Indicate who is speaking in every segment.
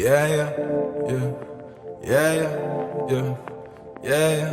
Speaker 1: Yeah, yeah, yeah, yeah, yeah, yeah, yeah, yeah.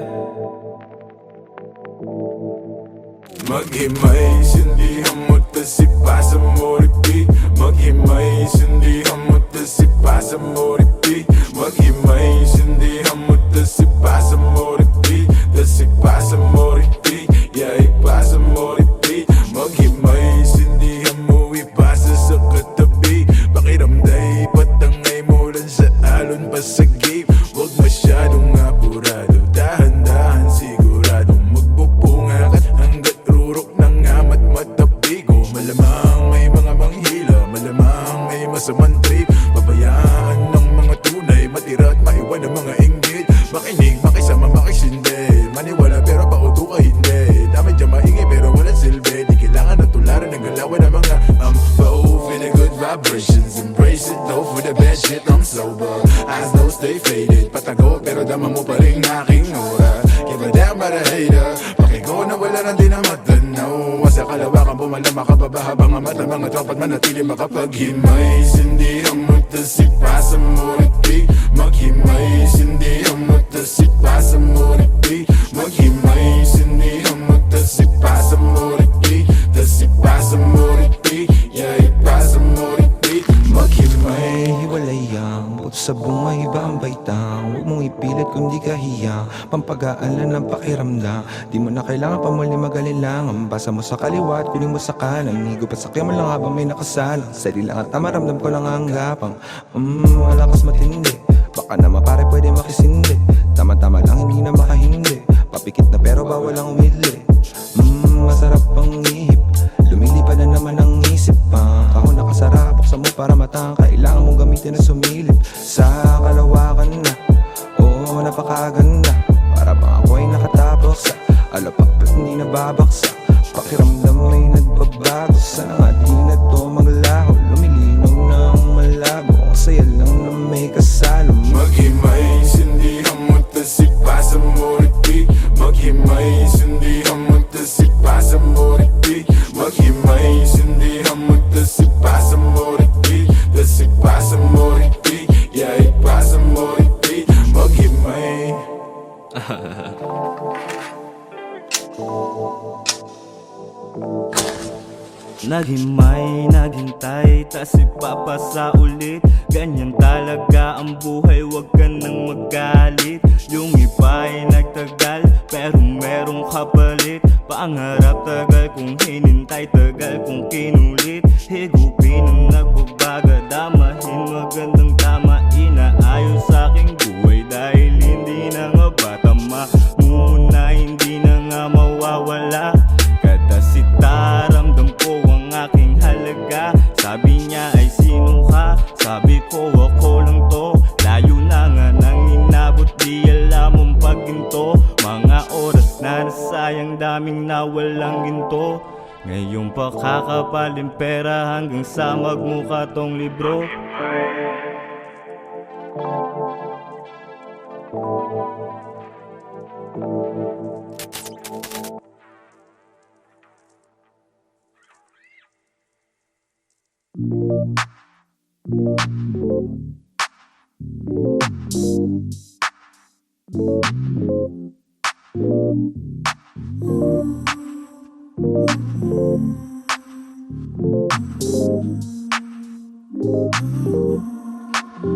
Speaker 1: Maghimay, sindihan mo tasipasa mo repeat. Maghimay, sindihan mo tasipasa mo repeat. Maghimay, sindihan mo tasipasa mo repeat. Tasipasa mo repeat, yeah, ipasa mo repeat. Maghimay, sindihan mo ipasa sa katabi. Pakiramday, patangay mo lang sa alon pasagip. Huwag masyadong apurado, dahan-dahan siguradong magpupunga ka hanggat rurok ng amat matabigo. Malamang may mga manghila, malamang may masamang trip. Pabayaan ng mga tunay, matira at maiwan ng mga inggit. Makinig, makisama, makisindi, maniwala pero pauto ka hindi. Dami dyan maingay pero walang silbi. Di kailangan na tularan ng galawan ng mga pa-off in a good vibrations. Embrace it though for the bad shit, I'm sober. Eyes though stay faded, patago pero dama mo pa rin aking aura. Give a damn about a hater, pakigo na wala nang di na matanaw. Sa kalawakan pumalama ka baba habang ang mata mga tropa't manatili makapaghimay. Sindihan mo tasipasa mo repeat. Maghimay, sindihan mo tasipasa mo repeat. Maghimay, sindihan mo tasipasa mo repeat. Tasipasa mo repeat, yeah, ipasa mo repeat. Maghimay.
Speaker 2: Hiwalay ang buot sa bunga, iba ang baitang. Huwag mong ipilit kung di ka hiyang. Pampagaalan ng pakiramdam. Di mo na kailangan pa muli mag-alilangan. Basa mo sa kaliwa at piling mo sa kanan. Higop at sakya mo lang habang may nakasalang. Sali lang at maramdam ko lang ang gapang. Malakas matindi, baka na mapare pwede makisindi. Tama-tama lang hindi na makahindi. Papikit na pero bawal ang umidli. Masarap ang ihip, lumilipad na naman ang isip. Kahon nakasara, buksan mo para matang. Kailangan mong gamitin na sumilip sa kalawakan na. Oo, napakaganda. Para bang ako ay nakatapos sa alapak ba't hindi nababaksa. Pakiramdam may nagbabago. Sana nga di na to maglaho. Lumilinaw ng malabo. Ang saya lang na may kasalo.
Speaker 1: Maghimay, sindihan mo tasipasa mo repeat. Maghimay, sindihan mo tasipasa mo repeat. Maghimay, sindihan mo tasipasa mo repeat. Tasipasa mo repeat, yeah, ipasa mo repeat. Maghimay.
Speaker 3: Naghimay, naghintay, tas ipapasa ulit. Ganyan talaga ang buhay, wag ka nang magalit. Yung iba ay nagtagal, pero merong kapalit. Pangarap tagal kung hinintay, tagal kung kinulit. Higupin ang nagbabaga, damahin magandang tama. Inaayos sa aking buhay dahil hindi na nga ba tama. Muna hindi na nga mawawala. Kadasita, ramdam ko ang aking halaga. Sabi niya ay sino ka? Sabi ko ako lang to. Layo na nga nang inabot, di alam ang pagginto. Mga oras na nasayang, daming nawalang ginto. Ngayon pa kakapaling pera hanggang sa magmukha tong libro.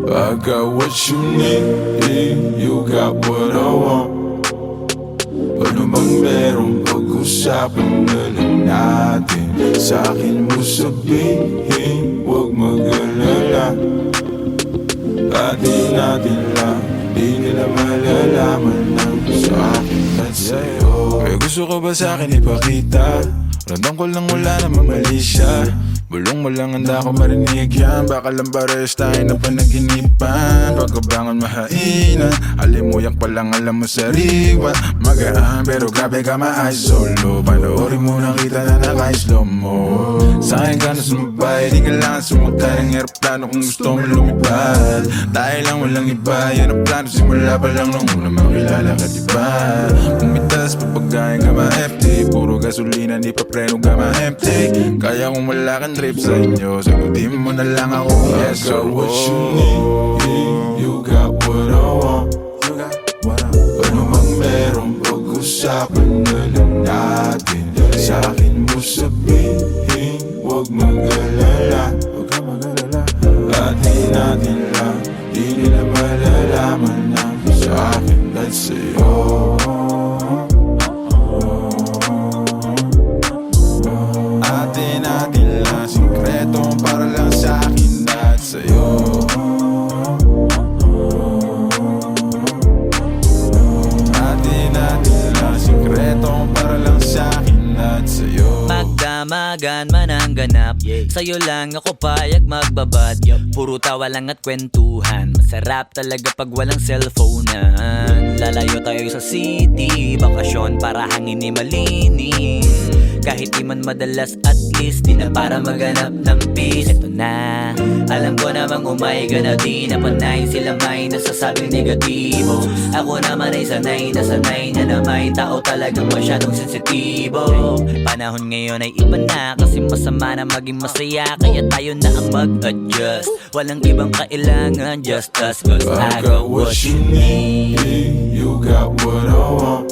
Speaker 1: I got what you need, you got what I want. Ano bang meron pag-usapan na lang natin? Sa'kin mo sabihin, huwag mag-alala. Atin natin lang, di nila malalaman ng sa'kin at sa'yo. Kaya gusto ko ba sa'kin ipakita? Randang ko lang wala namang mali siya. Bulong mo lang handa ko marinig yan. Baka lang pares tayo na panaginipan. Pagkabangon mahainan, alimuyak pa lang alam mo sariwa. Magaan pero grabe ka ma-eyes solo. Panoorin mo nakita na naka-slow mo. Sa'kin ka na sumabay, di kailangan sumakay ng aeroplano kung gusto mo lumipad. Tayo lang walang iba, yan ang plano. Simula pa lang nung una makilala ka diba. Pumitas papagayin ka ma-FT, puro gasolina di pa preno ka ma-empty. Kaya kung wala ka
Speaker 4: trip sa inyo, sagutin mo na lang ako yes
Speaker 1: I got
Speaker 4: or
Speaker 1: what you
Speaker 4: oh.
Speaker 1: need, you got what I want. Ano mang meron, pag-usapan na lang natin. Sa akin mo sabihin, huwag mag-alala. Atin-atin lang, di nila malalaman na sa akin at sa'yo.
Speaker 4: Atin-atin lang, sikretong para lang sa akin at sa'yo. Atin-atin lang, sikretong para lang sa akin at sa'yo.
Speaker 3: Magdamagan man ang ganap, sa'yo lang ako payag magbabad. Puro tawa lang at kwentuhan, masarap talaga pag walang cellphonean. Lalayo tayo sa city, bakasyon para hangin ay malinis. Kahit di man madalas, at least di na para maghanap ng peace. Eto na, alam ko namang umaiga na di na panay. Sila may nasasabing negatibo, ako naman ay sanay na sanay na may tao talagang masyadong sensitibo. Panahon ngayon ay iba na, kasi masama na maging masaya. Kaya tayo na ang mag-adjust, walang ibang kailangan, just us. Cause I got what you need,
Speaker 1: you got what I want.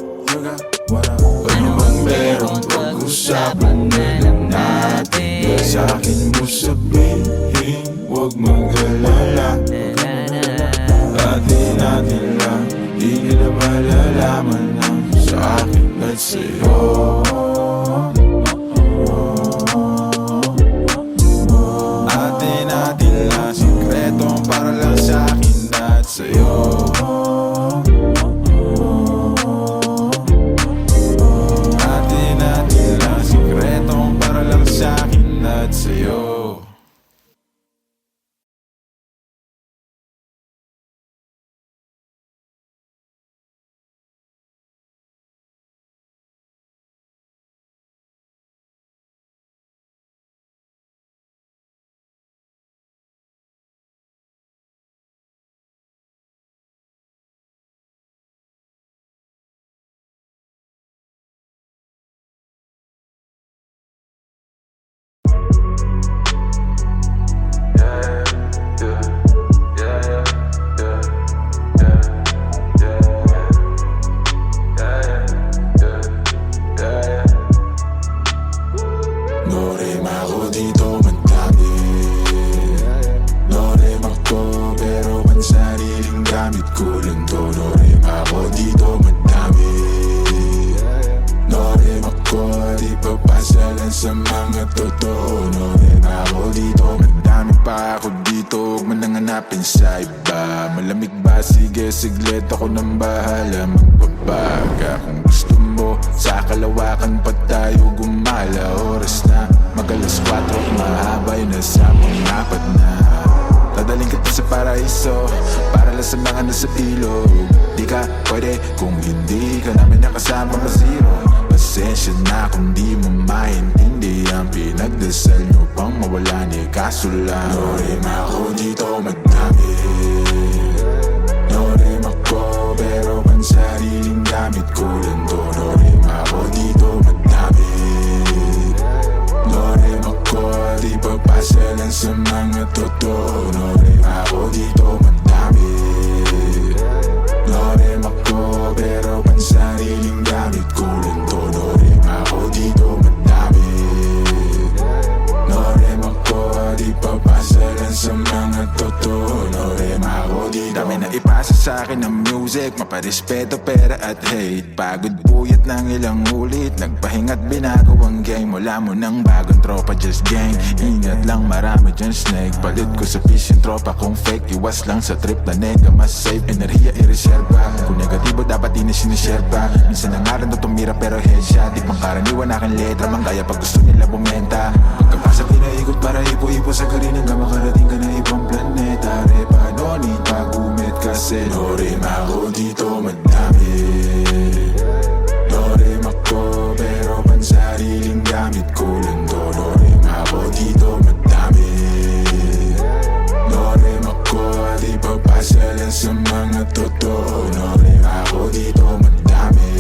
Speaker 1: Ano mang meron, pag-usapan na lang natin. Sa akin mo sabihin, huwag mag-alala. Atin-atin lang, di nila malalaman na sa akin at sa'yo.
Speaker 4: Atin-atin lang, sikretong para lang sa akin at sa'yo. Atin-atin lang, sikretong para lang sa akin at sa'yo.
Speaker 1: Norem ako dito madami. Norem ako pero pansariling gamit ko lang to. Norem ako dito madami. Norem ako di papasalan sa mga totoo. Norem ako dito madami pa ako dito. Huwag man nang hanapin sa iba. Malamig ba? Sige siglit ako nang bahala magbabaga. Kung gusto mo sa kalawakan pa tayo gumala. Oras na mag-alas 4, mahabay na sa pang-apat na. Dadaling kita sa paraiso para lang sa mga nasa ilog. Di ka pwede kung hindi ka namin nakasama ma-zero. Pasensya na kung di mo maintindihan. Pinagdasal nyo pang mawala ni kaso lang. Norem ako dito madami. Norem ako pero pansariling gamit ko lang to. Norem ako dito madami. Norem ako di papasalan sa mga totoo. Norem ako dito madami. Norem ako pero pansariling gamit ko lang to. Norem ako dito madami. Norem ako di papasalan sa mga totoo. Norem ako dito.
Speaker 4: Dami na ipasa sa akin ng music, maparespeto, pera at hate. Pagod puyat ng ilang ulit, nagpahinga't binago ang game. Wala mo ng bagong tropa, just gang. Ingat lang, marami dyan snake. Palit ko sa fish yung tropa kung fake. Iwas lang sa trip na nega, mas safe. Enerhiya i-reserva, kung negatibo dapat di na sinishare pa. Minsan na nga rin to tumira pero headshot. Di pang karaniwan aking letra, manggaya pag gusto nila bumenta. Pagkapasok pinaikot para ipo-ipo sa garin hanggang makarating ka na ibang planeta. Repano ni pagumit kasi
Speaker 1: Norem ako dito madami. Norem ako pero pansariling gamit ko lang to. Norem ako dito madami. Norem ako di papasalan sa mga totoo. Norem ako dito madami.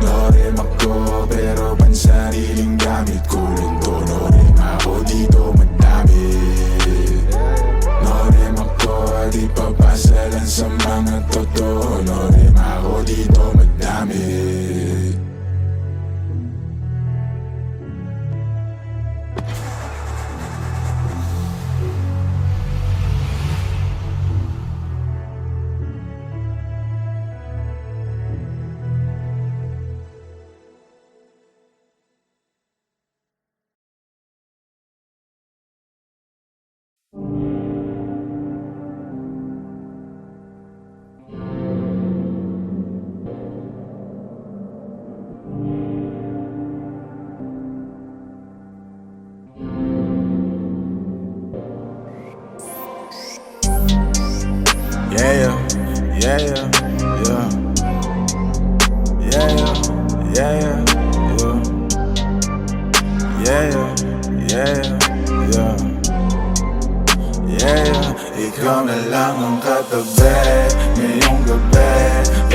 Speaker 1: Norem ako pero pansariling gamit ko lang to. Norem
Speaker 4: lang ang katabi ngayong gabi.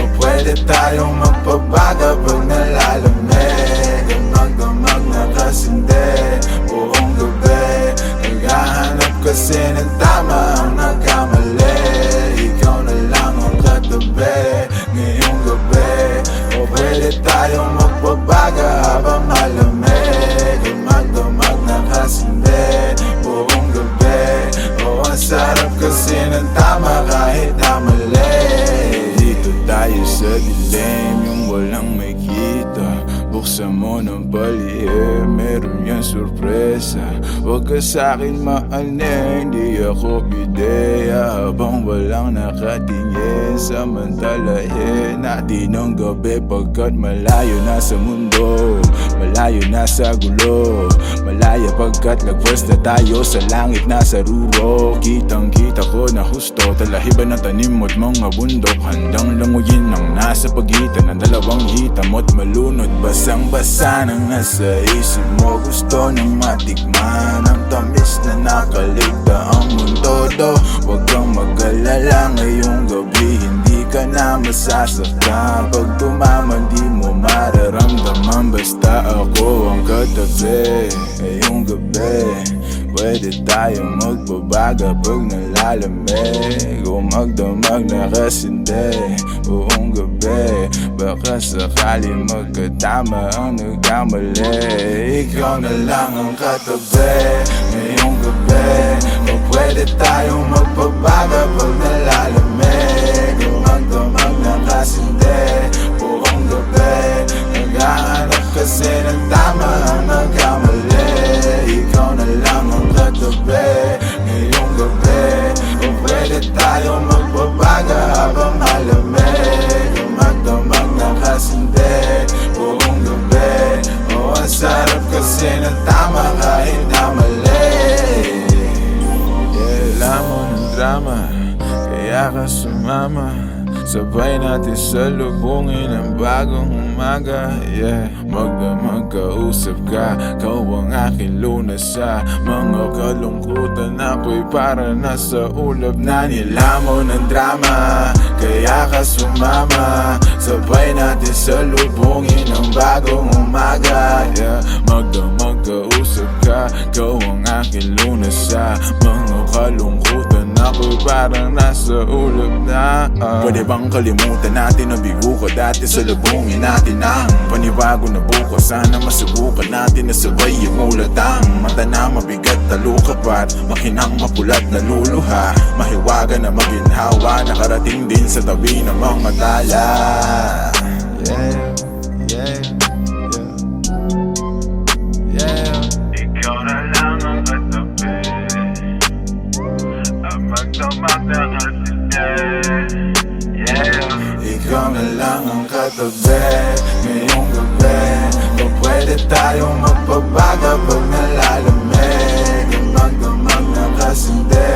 Speaker 4: O pwede tayong magpabaga pag nalalamig. Ang magdamag na kasindi buong gabi. Naghahanap kasi ng tama ang nagkamali. Ikaw na lang ang katabi ngayong gabi. O pwede tayong magpabaga habang malamig. Ang magdamag na kasindi buong gabi. O ang sarap kasi ng tama kahit na mali. Dito tayo sa dilim, yung walang may kita. Buksan mo ng palihim, meron yan sorpresa. Huwag ka sa'kin maaning, di ako pideya. Habang walang nakatingin, samantalahin natin ang gabi. Pagkat malayo na sa mundo, malayo na sa gulo. Malaya pagkat lagwas na tayo sa langit na sa ruro. Kitang kita ko na husto, talahiban ng tanim mo't mga bundok. Handang languyin ang nasa pagitan ng dalawang hitam mo't malunod. Basang-basa nang nasa isip mo, gusto nang matikman ang tamis na nakaligta ang mundo do. Huwag kang mag-alala ngayong gabi, hindi ka na masasaktan. Pag tumaman di mo mararamdaman, basta ako ang katabi ngayong gabi. Pwede tayong magbabaga pag nalalamig. O magdamag na kasindi buong gabi. Baka sakali magkatama ang nagkamali. Ikaw na lang ang katabi ngayong gabi. O pwede tayong magbabaga pag nalalamig. O magdamag na kasindi buong gabi. Naghahanap kasi ng tama ang nagkamali. Ikaw na lang ang katabi ngayong gabi. O pwede tayong magbabaga habang malamig. O magdamag na kasindi buong gabi. O ang sarap kasi ng tama kahit na mali. Alam mo ng drama, kaya ka sumama. Sabay natin salubungin ang bagong umaga. Yeah, magdamag kausap ka, kau ang aking lunas sa mga kalungkutan. Ako'y para nasa ulap na nilamo ng drama. Kaya ka sumama, sabay natin salubungin ang bagong umaga. Yeah, magdamag kausap ka, kau ang aking lunas sa mga kalungkutan. Ako'y parang nasa ulap na. Pwede bang kalimutan natin na bigo ka dati? Salubungin natin ang panibago na bukas. Sana masubukan natin na sabay yung ulat. Ang mata na mabigat na lukapat, makinang mapulat na luluha. Mahiwaga na maginhawa, nakarating din sa tabi ng mga tala. Yeah, yeah, yeah, yeah. Ikaw na lang ang katabi, ang magdamag na kasindi. Yeah. Ikaw na lang ang katabi ngayong gabi. O pwede tayong magpabaga pag nalalamig. Ang magdamag na kasindi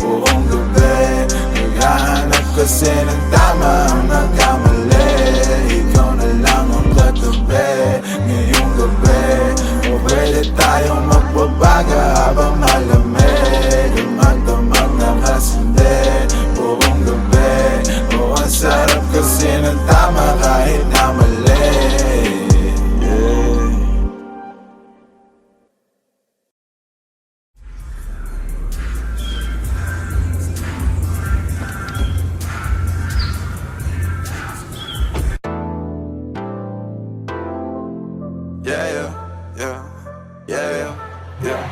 Speaker 4: buong gabi. Naghahanap kasi ng tama ang nagkamali. Ikaw na lang ang katabi ngayong gabi. O pwede tayong magpabaga habang malamig. Ang magdamag na kasindi buong gabi. O ang sarap kasi ng tama kahit na mali. Yeah. Yeah, yeah, yeah,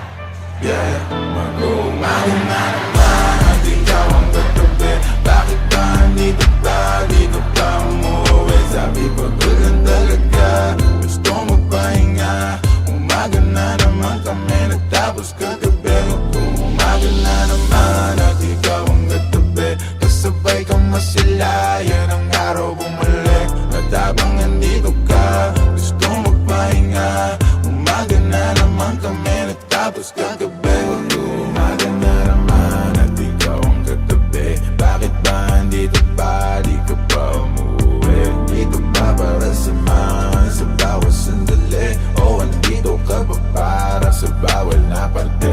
Speaker 4: yeah, yeah. Mag-umaga na naman at ikaw ang katabi. Bakit ba nandito pa? Dito pa umuwi. Sabi ko gulan talaga, gusto magpahinga. Umaga na naman kami natapos kagabi. Mag-umaga na naman at ikaw ang katabi. Kasabay kang masilayan ang araw bumalik. At habang nandito ka, gusto magpahinga. Umaga na naman kami natapos kagabi. Umaga na naman at ikaw ang katabi. Bakit ba andito pa? Di ka pa umuwi. Dito pa para samahan sa bawat sandali. O andito ka pa para sa bawal na parte.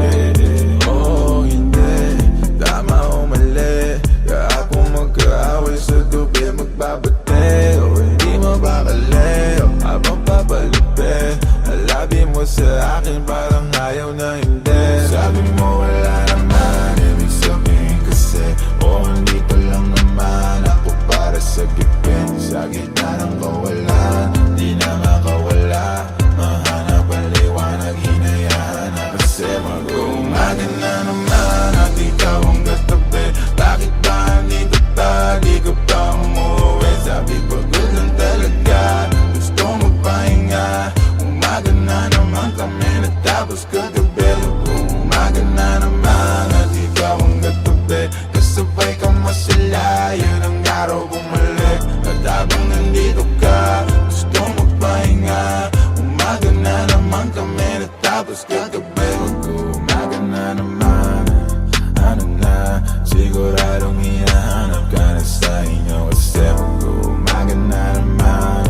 Speaker 4: Oh hindi, tama o mali.
Speaker 1: Tapos kagabi umaga na naman at ikaw ang katabi. Kasabay ka masaya, yun ang araw bumalik. At habang nandito ka, gusto magpahinga. Umaga na naman kami natapos kagabi. Mag-umaga na naman, ano na, siguradong hinahanap ka na sa inyo. Kasi mag-umaga na naman,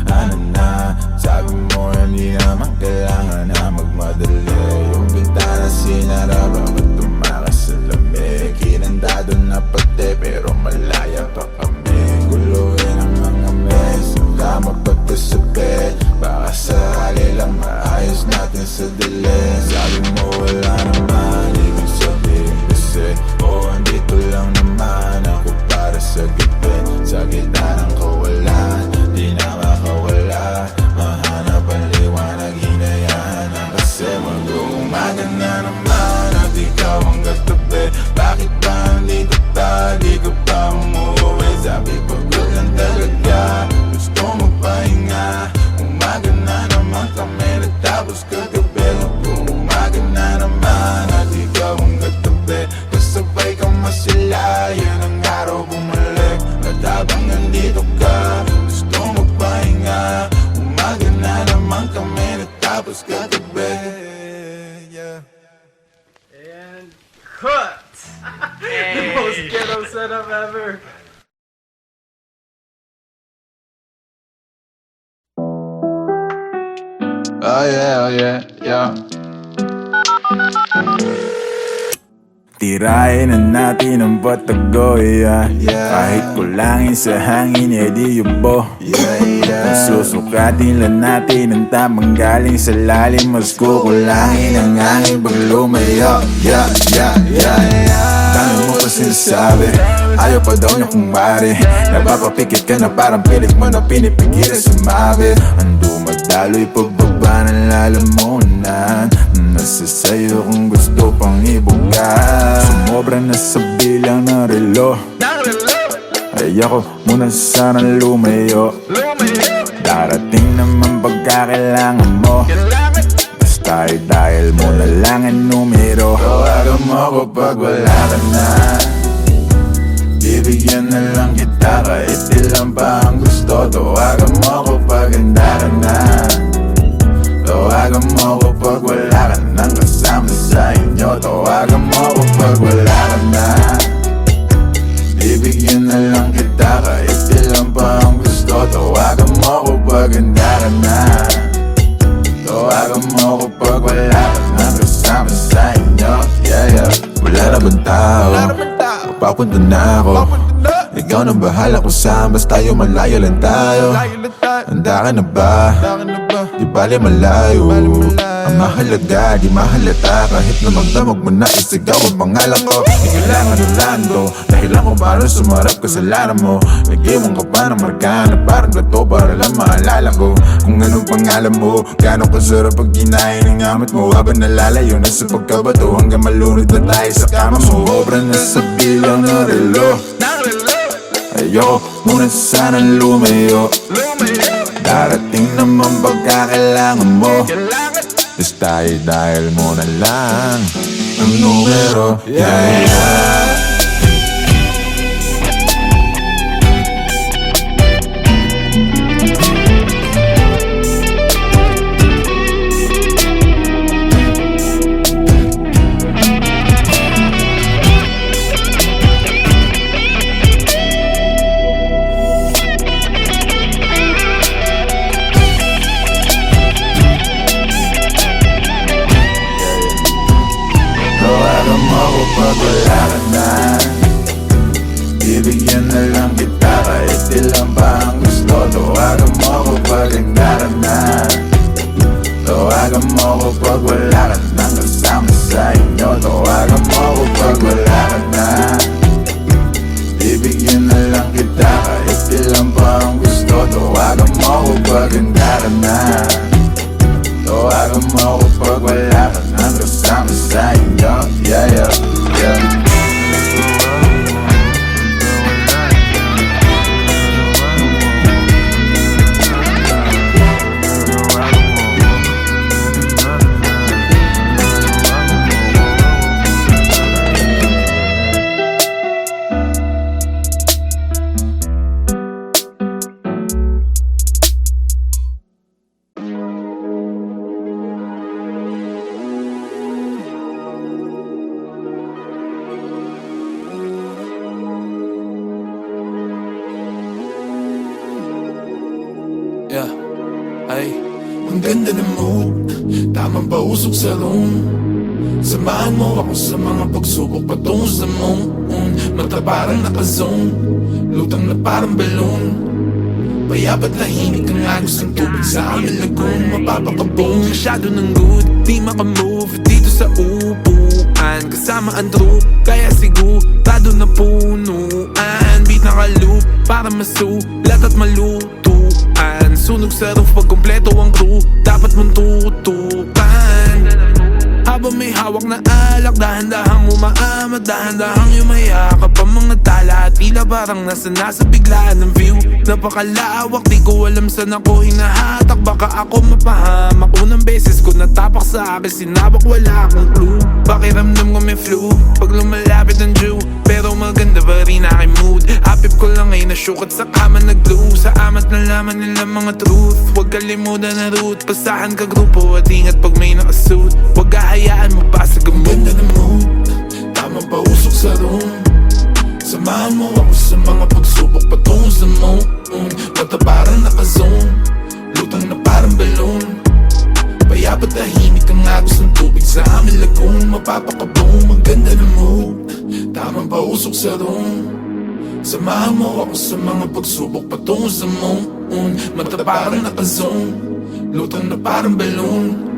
Speaker 1: ano na, sabi mo hindi naman kailangan na magmadali. Yung bintana sinara, bakit tumakas sa lamig? Kinandado na pati pero malaya pa kami. Guluhin ang mga mes, saka magpagkasabit. Baka sakali lang maayos natin sa dilim. Sabi mo wala naman, ibig sabihin kasi andito lang naman ako para sa gabi. Sa gitna ng kawalan, di na makawala. Mahanap ang liwanag, hinayaan na kasi mag-umaga na naman at ikaw ang katabi. Bakit ba andito ka, di ka pa umuwi? Sabi pagod lang talaga, gusto magpahinga. Umaga na naman kami natapos kagabi. Mag-umaga na naman at ikaw ang katabi. Kasabay ka masila, yun ang araw bumalik. At habang nandito ka, gusto magpahinga. Umaga na naman kami natapos kagabi. Yeah.
Speaker 5: And cut! The most ghetto setup ever.
Speaker 1: Oh yeah, yeah. Tirahin na natin ang batago, yeah. Kahit kulangin sa hangin, di yubo. Susukatin lang natin ang tamang galing sa lalim. Mas kukulangin ang hangin pag lumayo, yeah. Dami mo pa sinasabi, ayaw pa daw niya kung mari. Napapapikit ka na parang pilit mo na pinipigilan sumabi. Ando madalo'y pagbaba ng lalamunan. Nasa sayo kung gusto pang ibuga. Sumobra na sa bilang ng relo. Ay ako muna sana lumayo. Darating naman pagkakailangan mo. Basta dahil mo na lang ang numero. Tawagan mo ako pag wala ka na. Bibigyan na lang kita kahit ilan pa ang gusto. Tawagan mo ako pag handa ka na. Tawagan mo ako pag wala ka nang kasama sa inyo. Tawagan mo ako pag wala ka na. Bibigyan na lang kita kahit ilan pa ang gusto. Tawagan mo ako pag handa ka na. Tawagan mo ako pag wala ka nang kasama sa inyo. Yeah. Wala na bang tao? Papunta na ako. Ikaw nang bahala kung saan, basta yung malayo lang tayo. Handa ka na ba? Di bali malayo. Ang mahalaga, di mahalata. Kahit na magdamag mo na isigaw ang pangalan ko. Di kailangan Orlando, dahilan ko para sumarap kasalanan mo. Nag-iwan ka pa ng marka na parang plato para lang maalala ko. Kung anong pangalan mo, gano'ng kasarap pag ginahin ang gamit mo. Habang nalalayo na sa pagkabato hanggang malunod na tayo sa kama mo. Obra na sa bilang ng relo. Ayoko muna sanang lumayo. Darating naman pagkakailangan mo. Basta dahil mo na lang ang numero. Yeah. Pag wala ka na, bibigyan na lang kita kahit ilan pa ang gusto. Tawagan mo ako pag handa ka na. Tawagan mo ako pag wala ka nang kasama sa inyo. Tawagan mo ako pag wala ka na. Bibigyan na lang kita kahit ilan pa ang gusto. Tawagan mo ako pag handa ka na. Tawagan mo ako pag wala ka nang kasama sa inyo. Yeah. Ang ganda ng mood, tamang pausok sa room. Samahan mo ako sa mga pagsubok patungo sa moon. Mata parang naka-zone, lutang na parang balloon. Payabat tahimik ang agos ng tubig sa aming lagoon. Mapapakaboom.
Speaker 6: Masyado ng good, di makamove dito sa upuan. Kasama ang troop, kaya sigurado na punuan. Beat naka-loop, para masulat at malutuan. Sunog sa roof pag kompleto ang crew, dapat mong tutukan. Habang may hawak na alak, dahan-dahang umaamat, dahan-dahang yumayakap ang mga tala at tila parang nasa biglaan ng view. Napakalawak, di ko alam saan ako hinahatak, baka ako mapahamak. Unang beses ko natapak sa akin, sinabak wala akong clue. Pakiramdam ko may flu, pag lumalapit ang Jew. Pero maganda pa rin aking mood, hapip ko lang ay nasyukat sa kama nag-glue. Sa amat na laman nila mga truth, huwag kalimutan na route. Pasahan ka grupo at ingat pag may nakasuit, huwag hayaan mo pa sa gamot.
Speaker 1: Ganda ng mood, tamang pausok sa room. Samahan mo ako sa mga pagsubok patungo sa moon. Mata parang naka-zone, lutang na parang balloon. Payabat tahimik ang agos ng tubig sa aming lagoon. Mapapakaboom. Ang ganda ng mood, tamang pausok sa room. Samahan mo ako sa mga pagsubok patungo sa moon. Mata parang naka-zone, lutang na parang balloon.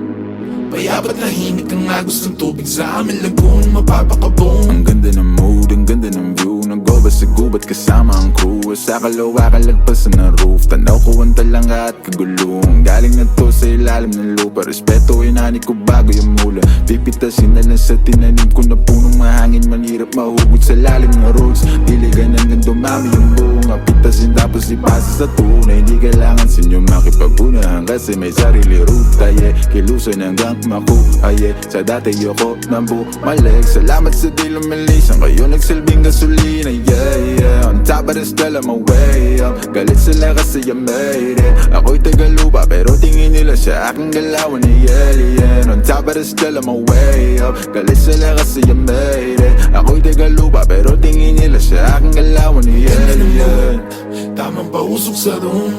Speaker 1: Payabat tahimik ang agos ng tubig sa aming lagoon. Mapapakaboom.
Speaker 4: Ang ganda ng mood, ang ganda ng view. Nag-over sa gubat kasama ang crew. Sa kalawa kalagpasan ng roof, tanaw ko ang talanga at kagulong. Galing na to sa ilalim ng lupa, respeto inani ko bago yung mula. Pipitasin na lang sa tinanim ko na punong mahangin. Manirap mahugot sa lalim ng roads, diligan hanggang dumami yung bunga. Pitasin tapos ipasa sa tunay, hindi kailangan sa inyo makipagunahan kasi may sarili ruta, yeah. Kilusan hanggang makuha, yeah. Sa dati yoko nang bumalik, salamat sa di lumilisan kayo nagsilbing gasolina, yeah, yeah. On top of the stella, my way up. Galit sila kasi I made it. Ako'y tagalupa pero tingin nila sa aking galawan ni alien. On top of the stella, my way up. Galit sila kasi I made it. Ako'y tagalupa pero tingin nila sa aking galawan ni alien.
Speaker 1: Tamang pausok sa room.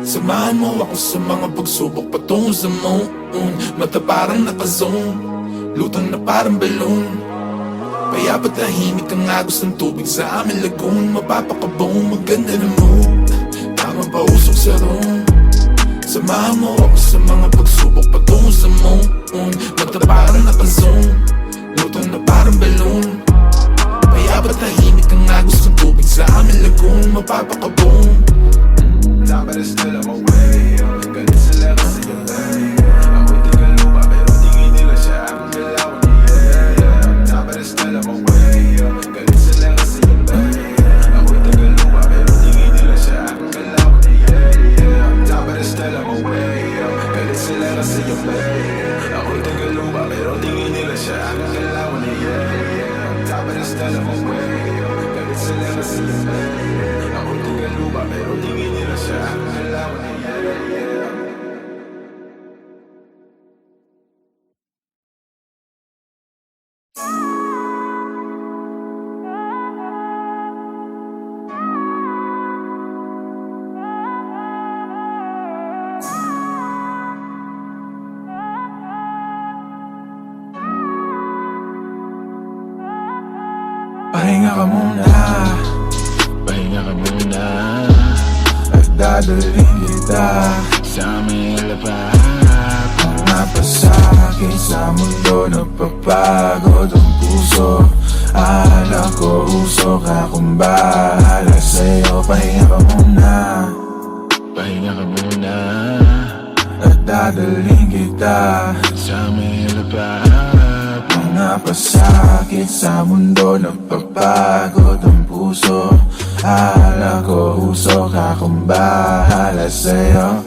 Speaker 1: Samahan mo ako sa mga pagsubok patungo sa moon. Mata parang naka-zone, lutang na parang balloon. Payabat tahimik ang agos ng tubig sa aming lagoon. Mapapakaboom. Ang ganda ng mood, tamang pausok sa room. Samahan mo ako sa mga pagsubok patungo sa moon. Mata parang naka-zone, lutang na parang balloon. Payabat tahimik ang agos ng tubig sa aming lagoon. Mapapakaboom.
Speaker 4: Top of the still on my way up. Galit sila kasi yung way up. Ako'y tagalupa pero tingin nila sa aking galawan ni yeah. Top of the still on my way up. Galit sila kasi yung way up. Ako'y tagalupa pero tingin nila sa aking galawan ni yeah. Top of the still on my way up. Galit sila kasi yung way up. Ako'y tagalupa pero tingin nila sa aking galawan ni yeah. Top of the still on my way up. Galit sila kasi yung way up. Ako'y tagalupa pero tingin nila sa aking galawan ni yeah.
Speaker 1: Pahinga ka muna,
Speaker 4: Pahinga ka muna
Speaker 1: at dadaling kita
Speaker 4: sa aming lapat.
Speaker 1: Mga pasakit sa mundo, nagpapagod ang puso. Akala ko usok akong bahala sa'yo. Pahinga ka muna,
Speaker 4: Pahinga ka muna
Speaker 1: at dadaling kita
Speaker 4: sa aming lapat.
Speaker 1: mga pasakit sa mundo, nagpapagod ang puso. Akala ko usok akong bahala sa'yo.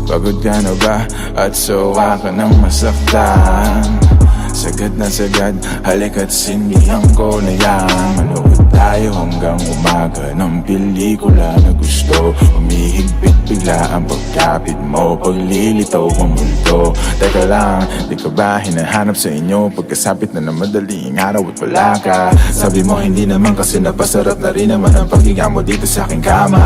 Speaker 1: Pagod ka na ba at sawa ka ng masaktan? Sagad na sagad, halika't sindihan ko na yan. Manood
Speaker 4: tayo hanggang umaga ng pelikula na gusto. Umihigpit bigla ang pagkapit mo, paglilitaw ang mundo. Teka lang, di ka ba hinahanap sa inyo pagkasapit na ng madaling araw at wala ka? Sabi mo hindi naman kasi napasarap na rin naman ang paghiga mo dito sa aking kama.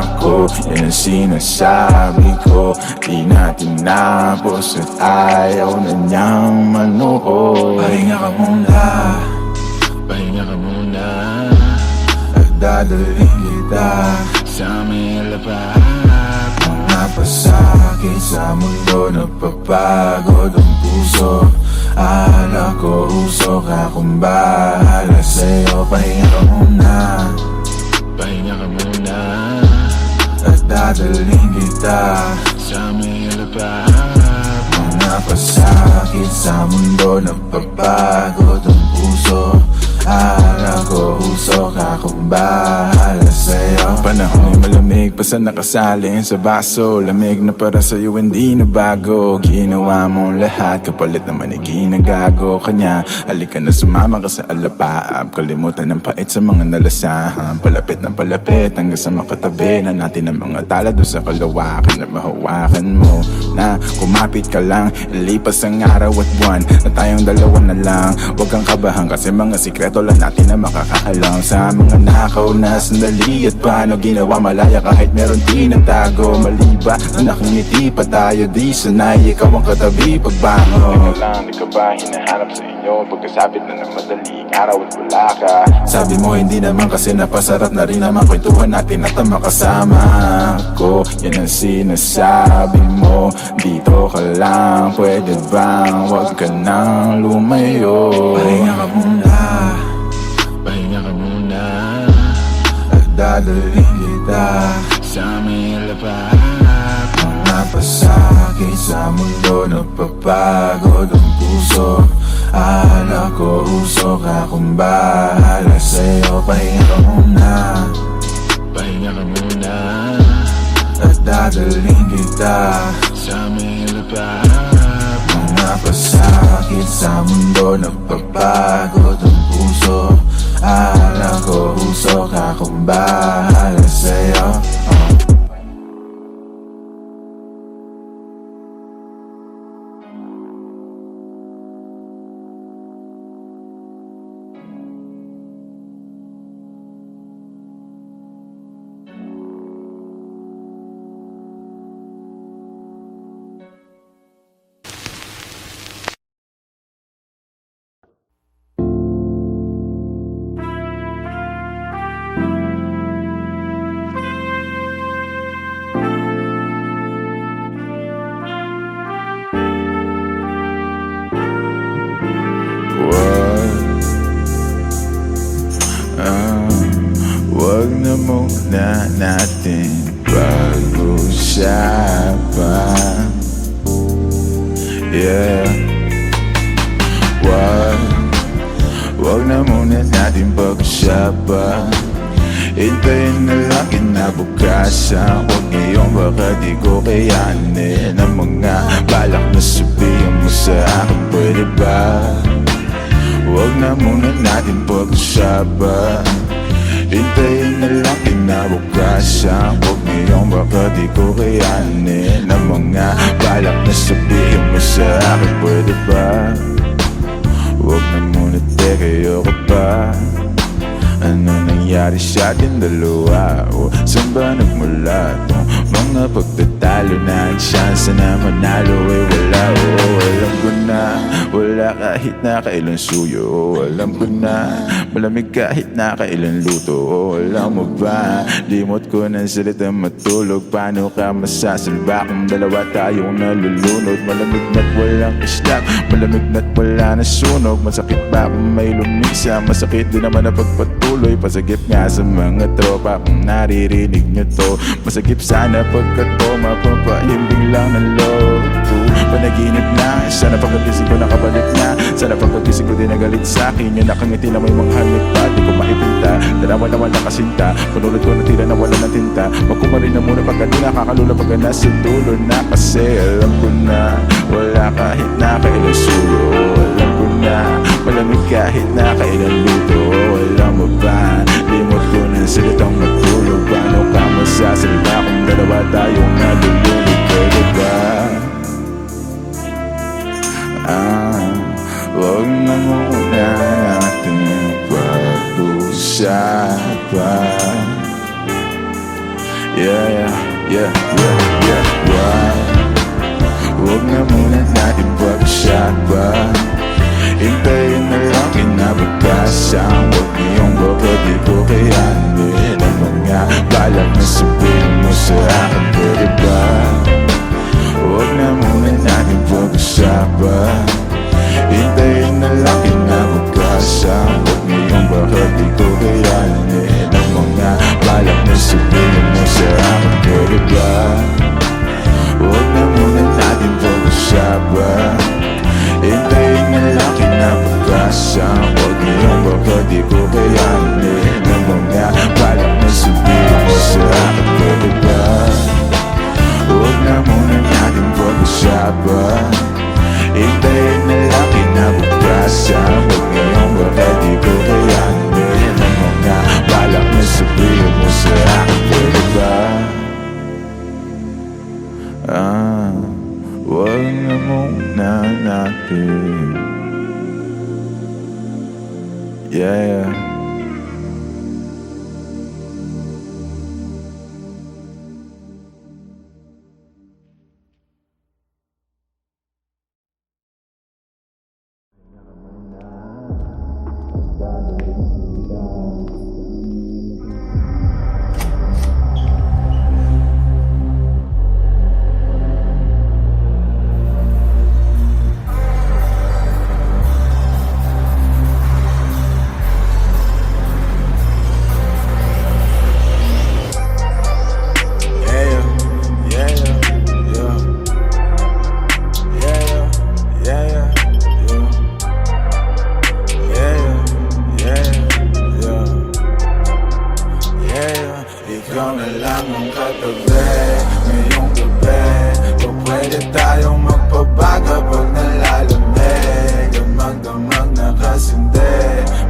Speaker 4: Ako, yan ang sinasabi ko, di na tinapos at ayaw na niyang manood. Pahinga ka muna, pahinga ka muna, at dadalhin kita sa may lapad. Mga pasakit sa mundo, nagpapagod ang puso. Akala ko usok, akong bahala sa'yo. Pahinga ka muna, pahinga ka muna, at dadalhin kita sa may lapad. Mga pasakit sa mundo, nagpapagod ang puso. Akala ko usok, akong bahala sa'yo. Panahon ay malamig, basta nakasalin sa baso. Lamig na para sa'yo, hindi na bago. Ginawa mong lahat, kapalit naman ay ginagago. Kanya, halika na sumama ka sa alapaap. Kalimutan ng pait sa mga nalasahan. Palapit ng palapit, hanggang sa makatabi na natin ang mga tala doon sa kalawakan. Na mahawakan mo, na kumapit ka lang. Ilipas ang araw at buwan, na tayong dalawa na lang. Huwag kang kabahan kasi mga sikreto lang natin na makakaalam. Sa mga nakaw na sandali at paano ginawa malaya kahit meron tinatago. Maliba na nakangiti pa tayo, di sanay ikaw ang katabi pagbangon. Teka lang, di ka ba hinahanap sa inyo pagkasabit na ng madaling araw at wala ka? Sabi mo hindi naman kasi napasarap na rin naman kwentuhan natin at ang makasama ko. Yan ang sinasabi mo, dito ka lang, pwede bang wag ka nang lumayo? Pahinga ka muna, pahinga ka muna, at dadalhin kita sa may lapad. Mga pasakit sa mundo, nagpapagod ang puso. Akala ko usok, akong bahala sa'yo. Pahinga ka muna, pahinga ka muna, at dadalhin kita sa may lapad. Mga pasakit sa mundo, nagpapagod ang puso. Akala ko usok, akong bahala sa'yo. Wag na muna natin pag-usapan. Yeah. Wag na muna natin pag-usapan. Hintayin na lang kinabukasan. Huwag ngayon baka di ko kayanin ang mga balak na sabihin mo sa akin, pwede ba? Huwag na muna natin pag-usapan. Hintayin na lang kinabukasan. Huwag ngayon baka di ko kayanin ang mga balak na sabihin mo sa akin, pwede ba? Huwag na muna, teka, ayoko pa. Ano nangyari sa ating dalawa? O saan ba nagmula tong mga pagtatalo na ang chance na manalo ay wala? O alam ko na wala kahit na kailan suyo. O alam ko na malamig kahit na kailan luto. O alam mo ba, limot ko ng salita matulog. Paano ka masasalba kung dalawa tayong nalulunod? Malamig na't walang islap, malamig na't wala na sunog. Masakit ba kung may lumisa? Masakit din naman na pagpatuloy. Pasagip nga sa mga tropa kung naririnig nyo to. Masagip sana pagkat to mapapahimbing lang ng loob ko. Panaginip na, sana pagkagising ko nakabalik na. Sana pagkagising ko din nagalit sa'kin. Yung nakangiti na may mga halik pa, di ko maipinta. Dalawa naman nakasinta, panulad ko na tila na wala ng tinta. Magkumarin na muna pagka di nakakalula pagka nasa dulo na. Kasi alam ko na wala kahit na kailan suyo. Alam ko na malamig kahit na kailan luto. Alam mo bumaba. Limot ko ng salitang matulog. Paano ka masasalba kung dalawa tayong nalululog? Pwede ba? Huwag na muna natin pag-usapan. Huwag na muna natin pag-usapan. Hintayin na lang kinabukasan. Huwag niyong baka di ko kayanin ang mga balak na sabihin mo sa akin. Pwede ba? Huwag na muna natin pag-usapan. Hintayin na lang kinabukasan. Huwag niyong baka di ko kayanin ang mga balak na sabihin mo sa akin. Pwede ba? Huwag na muna natin pag-usapan. Hintayin na lang kinabukasan. Huwag niyong baka di ko kayanin ang mga balak na sabihin mo sa akin. Pwede ba? Huwag na muna natin pag-usapan. Hintayin na lang kinabukasan. Huwag niyong baka di ko kayanin ang mga balak na sabihin mo sa akin. Pwede ba? Huwag na muna natin. Ikaw na lang ang katabi ngayong gabi. Kung pwede tayong magpabaga pag nalalamig. Damag-damag na kasindi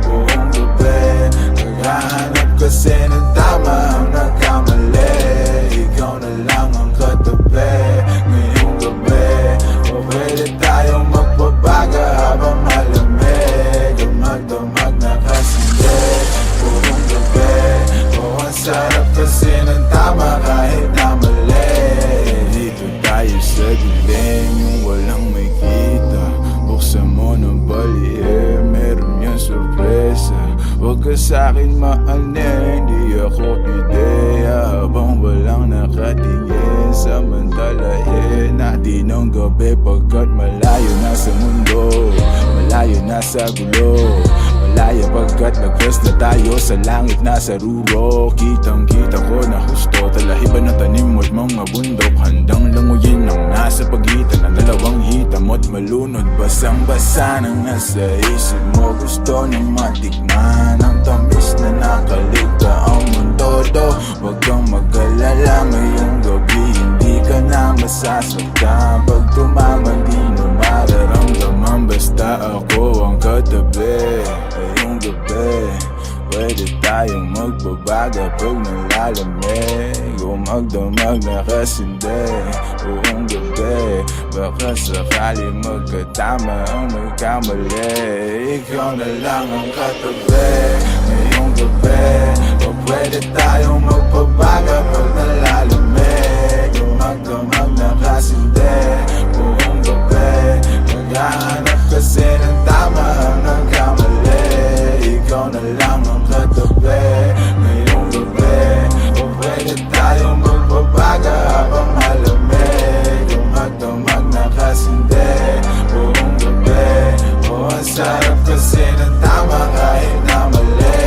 Speaker 4: buong gabi. Naghahanap kasi ng tama ang nagkamali. Ikaw na lang ang katabi ngayong gabi. Kung pwede tayong magpabaga habang malamig. Damag-damag na kasindi buong gabi. Ang sarap kasi ng tama kahit na mali. Dito tayo sa dilim, yung walang may kita. Buksan mo ng palihim, meron yung sorpresa. Huwag ka sa'kin maanin, di ako ideya. Habang walang nakatingin, samantalahin natin ang gabi. Pagkat malayo na sa mundo, malayo na sa gulo. Malaya pagkat nag-rest na tayo sa langit na sa ruro. Kitang kita ko na husto, talahiban na tanim mo't mga bundok. Handang languyin ang nasa pagitan ng dalawang hitam mo't malunod. Basang-basa nang nasa isip mo. Gusto niyang matikman ang tamis na nakaligta ang mundo do. Huwag kang mag-alala ngayong gabi, hindi ka na masasaktan. Pag tumama di na mararamdaman, basta ako ang katabi. Ngayong gabi, pwede tayong magbabaga pag nalalamig. Umagdamag na kasindi buong gabi. Baka sakali magkatama ang magkamali. Ikaw na lang ang katabi ngayong gabi. O pwede tayong magbabaga pag nalalamig. Umagdamag na kasindi buong gabi. Naghahanap kasi ng tama ang nagkamali. Ikaw na lang ang katabi ngayong gabi. O pwede tayong magbabaga habang malamig. Umagdamag na kasindi buong gabi. O ang sarap kasi ng tama kahit na mali.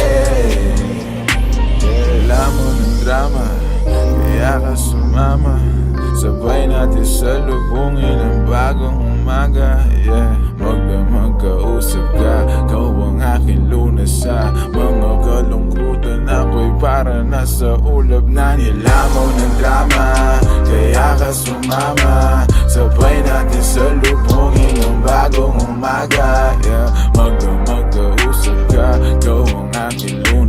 Speaker 4: Alam mo ng drama, kaya ka sumama. Sabay natin sa lubungin ang bagong umaga. Magkausap ka, kau ang aking lunas sa mga kalungkutan. Ako'y para nasa ulap na nilamaw ng drama. Kaya ka sumama, sabay natin sa lubungin ang bagong umaga. Magkausap ka, kau ang aking lunas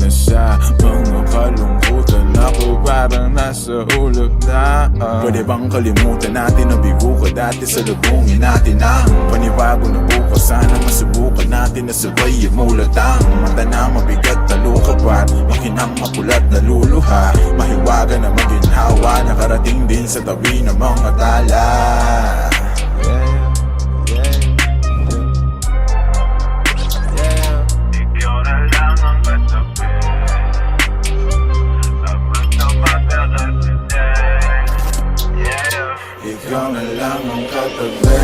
Speaker 4: bang kalimutan natin na bigo ka dati sa lubungin natin ang panibago na bukas. Sana masubukan natin na sabay mulatang mata na mabigat na lukapat, makinang mapulat na luluha, mahiwaga na maginhawa, nakarating din sa tabi ng mga tala. Ikaw na lang ang katabi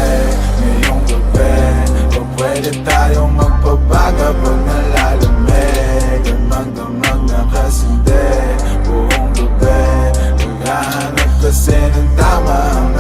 Speaker 4: ngayong gabi. O pwede tayong magpabaga pag nalalamig, at magdamag na kasindi buong gabi. Maghahanap kasi ng tama ang